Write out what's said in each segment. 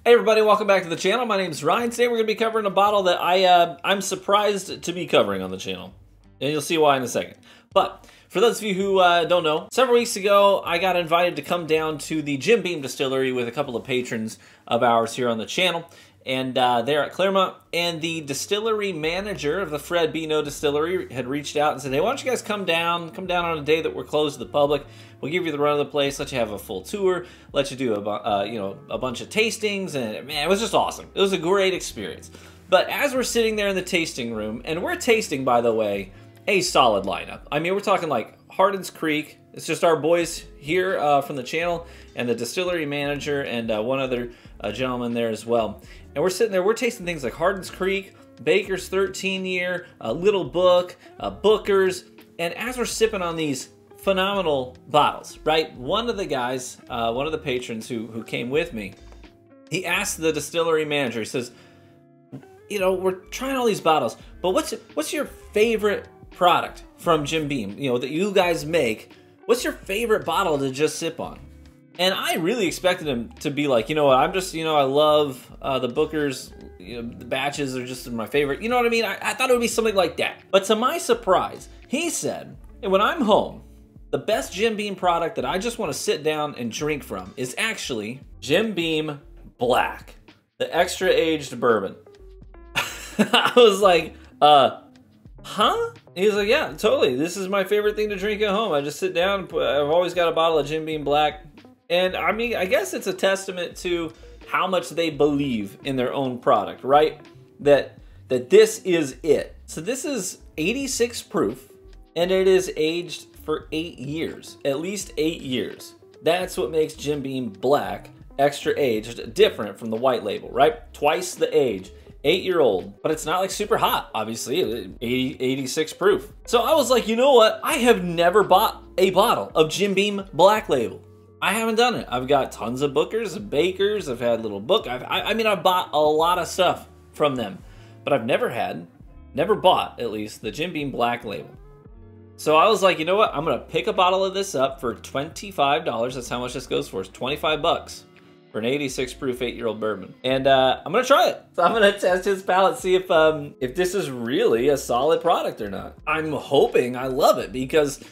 Hey everybody, welcome back to the channel. My name is Ryan. Today we're going to be covering a bottle that I'm surprised to be covering on the channel. And you'll see why in a second. But for those of you who don't know, several weeks ago I got invited to come down to the Jim Beam Distillery with a couple of patrons of ours here on the channel. And they're at Claremont, and the distillery manager of the Fred Beano Distillery had reached out and said, hey, why don't you guys come down on a day that we're closed to the public. We'll give you the run of the place, let you have a full tour, let you do a bunch of tastings, and man, it was just awesome. It was a great experience. But as we're sitting there in the tasting room, and we're tasting, by the way, a solid lineup. I mean, we're talking like Hardin's Creek. It's just our boys here from the channel, and the distillery manager, and one other gentleman there as well. And we're sitting there, we're tasting things like Hardin's Creek, Baker's 13-year, Little Book, Booker's, and as we're sipping on these phenomenal bottles, right? One of the guys, one of the patrons who came with me, he asked the distillery manager, he says, you know, we're trying all these bottles, but what's your favorite product from Jim Beam, you know, that you guys make? What's your favorite bottle to just sip on? And I really expected him to be like, you know what, I'm just, you know, I love the Booker's, you know, the batches are just my favorite. You know what I mean? I thought it would be something like that. But to my surprise, he said, hey, when I'm home, the best Jim Beam product that I just want to sit down and drink from is actually Jim Beam Black, the extra aged bourbon. I was like, huh? He's like, yeah, totally. This is my favorite thing to drink at home. I just sit down, I've always got a bottle of Jim Beam Black. And I mean, I guess it's a testament to how much they believe in their own product, right? That this is it. So this is 86 proof, and it is aged for 8 years, at least 8 years. That's what makes Jim Beam Black extra aged different from the white label, right? Twice the age. 8-year-old, but it's not like super hot, obviously, 86 proof. So I was like, you know what? I have never bought a bottle of Jim Beam Black Label. I haven't done it. I've got tons of Bookers and Bakers. I've had Little Book. I mean, I've bought a lot of stuff from them, but I've never bought, at least, the Jim Beam Black Label. So I was like, you know what? I'm gonna pick a bottle of this up for $25. That's how much this goes for. It's 25 bucks. For an 86 proof 8-year-old bourbon. And I'm gonna try it. So I'm gonna test his palate, see if this is really a solid product or not. I'm hoping I love it, because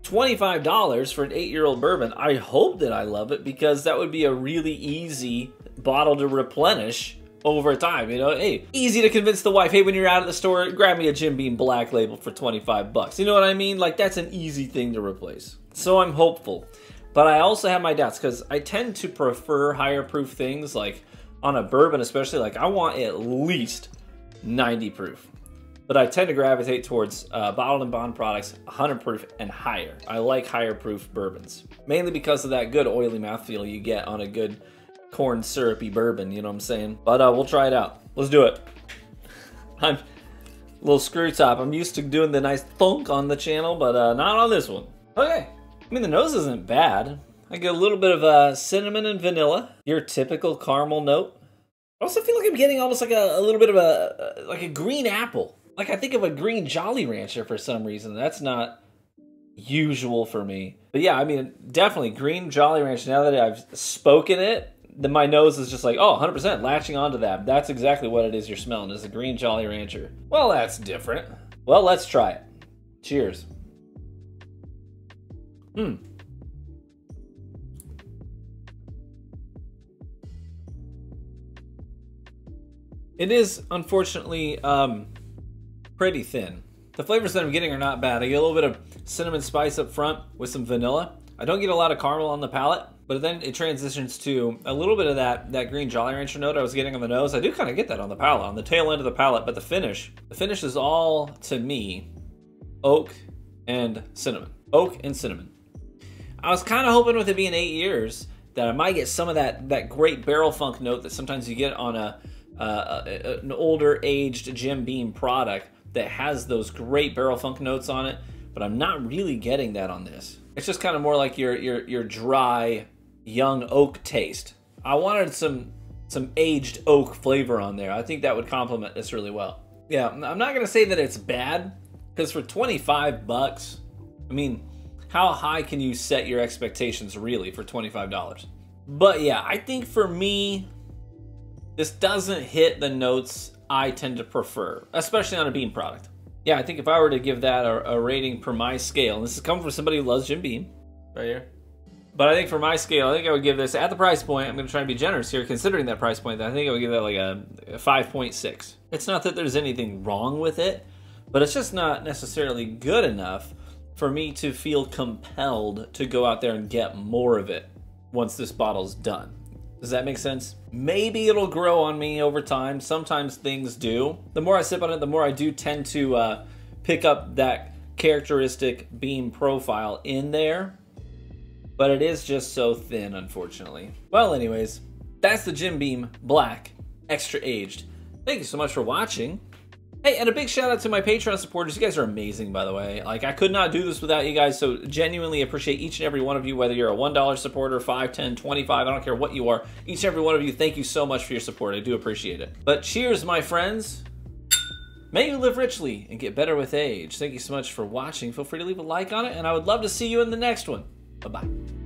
$25 for an 8-year-old bourbon, I hope that I love it, because that would be a really easy bottle to replenish over time. You know, hey, easy to convince the wife, hey, when you're out at the store, grab me a Jim Beam Black Label for 25 bucks. You know what I mean? Like, that's an easy thing to replace. So I'm hopeful. But I also have my doubts, because I tend to prefer higher proof things, like on a bourbon especially. Like, I want at least 90 proof. But I tend to gravitate towards bottled and bond products, 100 proof and higher. I like higher proof bourbons, mainly because of that good oily mouthfeel you get on a good corn syrupy bourbon, you know what I'm saying? But we'll try it out. Let's do it. I'm a little screw top. I'm used to doing the nice thunk on the channel, but not on this one. Okay. I mean, the nose isn't bad. I get a little bit of cinnamon and vanilla. Your typical caramel note. I also feel like I'm getting almost like a little bit of a green apple. Like, I think of a green Jolly Rancher for some reason. That's not usual for me. But yeah, I mean, definitely green Jolly Rancher. Now that I've spoken it, then my nose is just like, oh, 100% latching onto that. That's exactly what it is you're smelling, is a green Jolly Rancher. Well, that's different. Well, let's try it. Cheers. It is, unfortunately, pretty thin. The flavors that I'm getting are not bad. I get a little bit of cinnamon spice up front with some vanilla. I don't get a lot of caramel on the palate, but then it transitions to a little bit of that green Jolly Rancher note I was getting on the nose. I do kind of get that on the palate, on the tail end of the palate, but the finish is all, to me, oak and cinnamon. Oak and cinnamon. I was kind of hoping with it being 8 years that I might get some of that great barrel funk note that sometimes you get on an older aged Jim Beam product that has those great barrel funk notes on it, but I'm not really getting that on this. It's just kind of more like your dry young oak taste. I wanted some aged oak flavor on there. I think that would complement this really well. Yeah, I'm not gonna say that it's bad, because for 25 bucks, I mean, how high can you set your expectations really for $25? But yeah, I think for me, this doesn't hit the notes I tend to prefer, especially on a Beam product. Yeah, I think if I were to give that a rating per my scale, and this is coming from somebody who loves Jim Beam, right here. But I think for my scale, I think I would give this, at the price point, I'm going to try and be generous here, considering that price point, I think I would give that like a 5.6. It's not that there's anything wrong with it, but it's just not necessarily good enough for me to feel compelled to go out there and get more of it once this bottle's done. Does that make sense? Maybe it'll grow on me over time. Sometimes things do. The more I sip on it, the more I do tend to pick up that characteristic Beam profile in there. But it is just so thin, unfortunately. Well, anyways, that's the Jim Beam Black Extra Aged. Thank you so much for watching. Hey, and a big shout out to my Patreon supporters. You guys are amazing, by the way. Like, I could not do this without you guys, so genuinely appreciate each and every one of you, whether you're a $1 supporter, $5, $10, $25, I don't care what you are. Each and every one of you, thank you so much for your support. I do appreciate it. But cheers, my friends. May you live richly and get better with age. Thank you so much for watching. Feel free to leave a like on it, and I would love to see you in the next one. Bye-bye.